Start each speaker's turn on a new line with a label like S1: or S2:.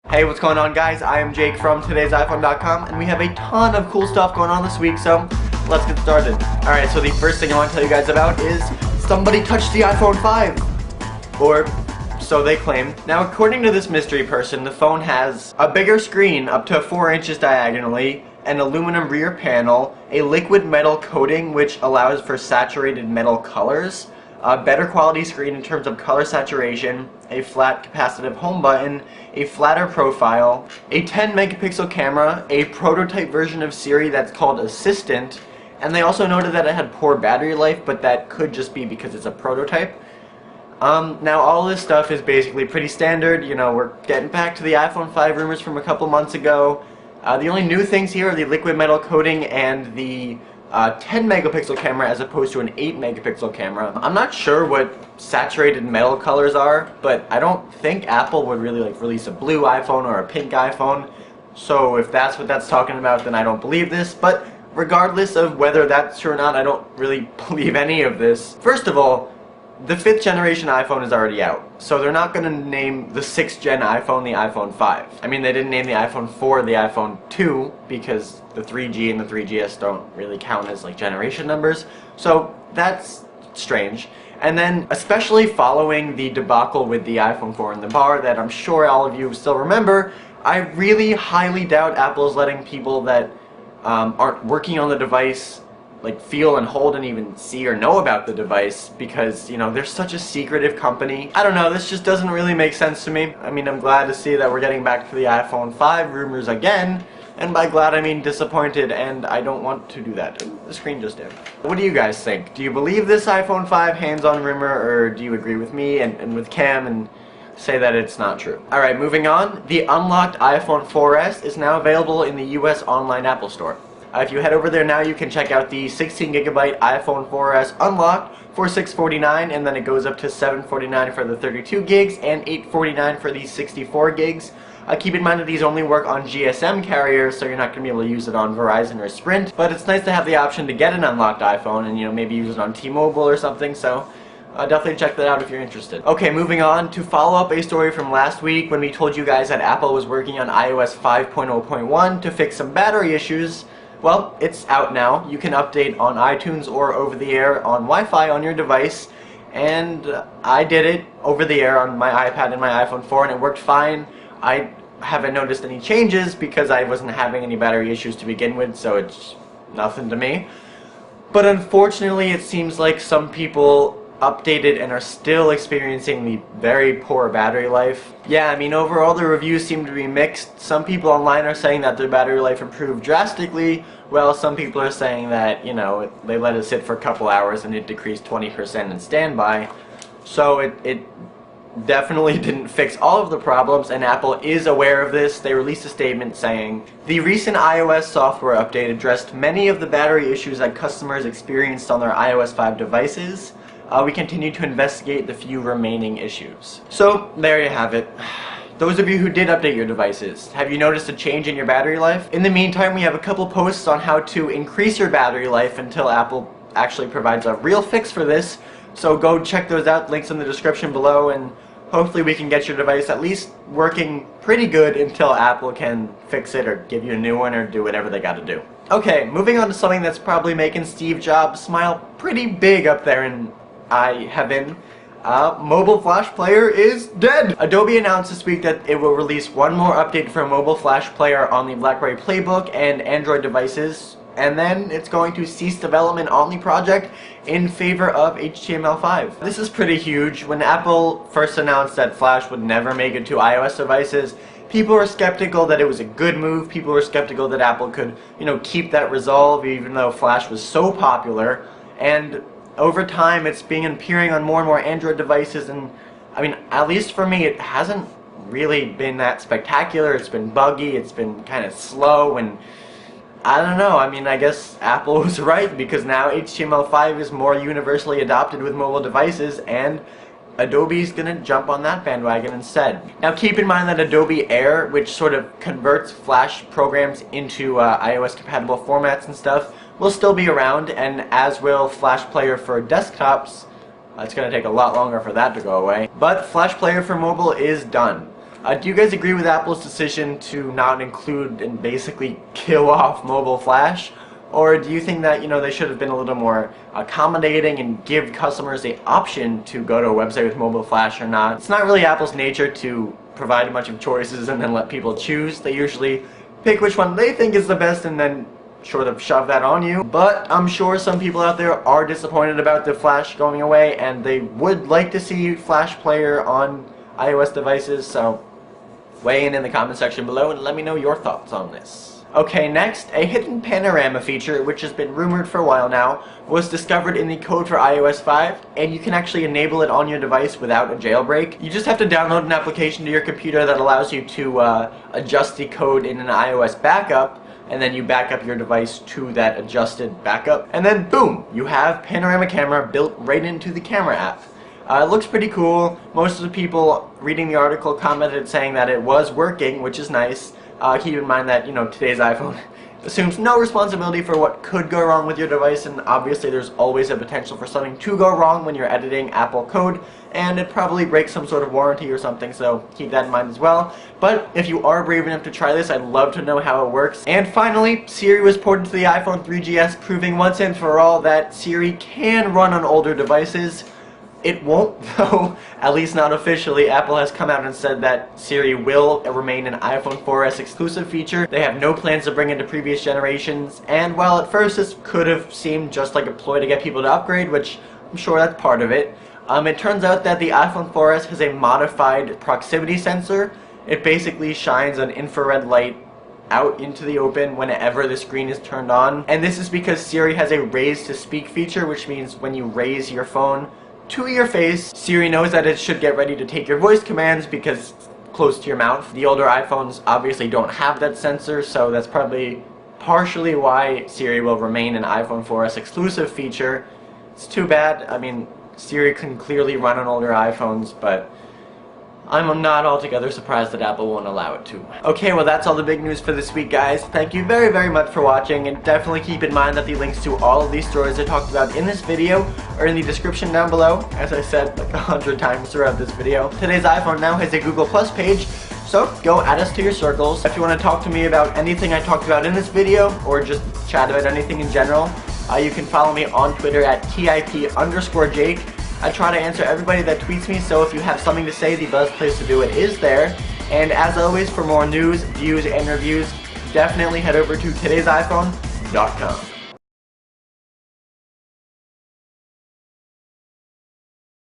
S1: Hey, what's going on, guys? I am Jake from today'siphone.com, and we have a ton of cool stuff going on this week, so let's get started. Alright, so the first thing I want to tell you guys about is somebody touched the iPhone 5. Or so they claim. Now, according to this mystery person, the phone has a bigger screen up to 4 inches diagonally, an aluminum rear panel, a liquid metal coating which allows for saturated metal colors, a better quality screen in terms of color saturation, a flat capacitive home button, a flatter profile, a 10 megapixel camera, a prototype version of Siri that's called Assistant, and they also noted that it had poor battery life, but that could just be because it's a prototype. Now all this stuff is basically pretty standard. You know, we're getting back to the iPhone 5 rumors from a couple months ago. The only new things here are the liquid metal coating and the 10 megapixel camera as opposed to an 8 megapixel camera. I'm not sure what saturated metal colors are, but I don't think Apple would really release a blue iPhone or a pink iPhone. So if that's what that's talking about, then I don't believe this. But regardless of whether that's true or not, I don't really believe any of this. First of all, the 5th generation iPhone is already out, so they're not going to name the 6th gen iPhone the iPhone 5. I mean, they didn't name the iPhone 4 the iPhone 2 because the 3G and the 3GS don't really count as like generation numbers, so that's strange. And then, especially following the debacle with the iPhone 4 in the bar that I'm sure all of you still remember, I really highly doubt Apple is letting people that aren't working on the device like feel and hold and even see or know about the device, because, you know, they're such a secretive company. I don't know, this just doesn't really make sense to me. I mean, I'm glad to see that we're getting back to the iPhone 5 rumors again, and by glad I mean disappointed, and I don't want to do that. Ooh, the screen just did. What do you guys think? Do you believe this iPhone 5 hands-on rumor, or do you agree with me and with Cam and say that it's not true? Alright, moving on. The unlocked iPhone 4S is now available in the US online Apple Store. If you head over there now, you can check out the 16GB iPhone 4S unlocked for $649, and then it goes up to $749 for the 32 gigs and $849 for the 64 gigs. Keep in mind that these only work on GSM carriers, so you're not going to be able to use it on Verizon or Sprint, but it's nice to have the option to get an unlocked iPhone and, you know, maybe use it on T-Mobile or something, so definitely check that out if you're interested. Okay, moving on to follow up a story from last week when we told you guys that Apple was working on iOS 5.0.1 to fix some battery issues. Well, it's out now. You can update on iTunes or over the air on Wi-Fi on your device, and I did it over the air on my iPad and my iPhone 4, and it worked fine. I haven't noticed any changes because I wasn't having any battery issues to begin with, so it's nothing to me. But unfortunately, it seems like some people updated and are still experiencing the very poor battery life. Yeah, I mean, overall the reviews seem to be mixed. Some people online are saying that their battery life improved drastically, while some people are saying that, you know, they let it sit for a couple hours and it decreased 20% in standby. So it definitely didn't fix all of the problems, and Apple is aware of this. They released a statement saying, "The recent iOS software update addressed many of the battery issues that customers experienced on their iOS 5 devices. We continue to investigate the few remaining issues." So, there you have it. Those of you who did update your devices, have you noticed a change in your battery life? In the meantime, we have a couple posts on how to increase your battery life until Apple actually provides a real fix for this. So go check those out, links in the description below, and hopefully we can get your device at least working pretty good until Apple can fix it or give you a new one or do whatever they gotta do. Okay, moving on to something that's probably making Steve Jobs smile pretty big up there in heaven. Mobile Flash Player is dead! Adobe announced this week that it will release one more update for Mobile Flash Player on the BlackBerry Playbook and Android devices, and then it's going to cease development on the project in favor of HTML5. This is pretty huge. When Apple first announced that Flash would never make it to iOS devices, people were skeptical that it was a good move. People were skeptical that Apple could, you know, keep that resolve even though Flash was so popular. And over time, it's been appearing on more and more Android devices, and I mean, at least for me, it hasn't really been that spectacular. It's been buggy, it's been kind of slow, and I don't know. I mean, I guess Apple was right, because now HTML5 is more universally adopted with mobile devices, and Adobe's gonna jump on that bandwagon instead. Now keep in mind that Adobe Air, which sort of converts Flash programs into iOS compatible formats and stuff, will still be around, and as will Flash Player for desktops. It's going to take a lot longer for that to go away. But Flash Player for mobile is done. Do you guys agree with Apple's decision to not include and basically kill off mobile flash? Or do you think that, they should have been a little more accommodating and give customers the option to go to a website with mobile flash or not? It's not really Apple's nature to provide a bunch of choices and then let people choose. They usually pick which one they think is the best and then sort of shove that on you. But I'm sure some people out there are disappointed about the flash going away and they would like to see flash player on iOS devices, so weigh in the comment section below and let me know your thoughts on this. Okay, next, a hidden panorama feature, which has been rumored for a while now, was discovered in the code for iOS 5, and you can actually enable it on your device without a jailbreak. You just have to download an application to your computer that allows you to adjust the code in an iOS backup, and then you back up your device to that adjusted backup, and then boom, you have panorama camera built right into the camera app. It looks pretty cool. Most of the people reading the article commented saying that it was working, which is nice. Keep in mind that, today's iPhone assumes no responsibility for what could go wrong with your device, and obviously there's always a potential for something to go wrong when you're editing Apple code, and it probably breaks some sort of warranty or something, so keep that in mind as well. But if you are brave enough to try this, I'd love to know how it works. And finally, Siri was ported to the iPhone 3GS, proving once and for all that Siri can run on older devices. It won't, though, at least not officially. Apple has come out and said that Siri will remain an iPhone 4S exclusive feature. They have no plans to bring it to previous generations, and while at first this could have seemed just like a ploy to get people to upgrade, which I'm sure that's part of it, it turns out that the iPhone 4S has a modified proximity sensor. It basically shines an infrared light out into the open whenever the screen is turned on, and this is because Siri has a raise to speak feature, which means when you raise your phone to your face, Siri knows that it should get ready to take your voice commands because it's close to your mouth. The older iPhones obviously don't have that sensor, so that's probably partially why Siri will remain an iPhone 4S exclusive feature. It's too bad. I mean, Siri can clearly run on older iPhones, but I'm not altogether surprised that Apple won't allow it to. Okay, well that's all the big news for this week, guys. Thank you very, very much for watching, and definitely keep in mind that the links to all of these stories I talked about in this video are in the description down below, as I said like 100 times throughout this video. Today's iPhone now has a Google Plus page, so go add us to your circles. If you want to talk to me about anything I talked about in this video, or just chat about anything in general, you can follow me on Twitter at @TIP_Jake. I try to answer everybody that tweets me, so if you have something to say, the best place to do it is there. And as always, for more news, views, and reviews, definitely head over to todaysiphone.com.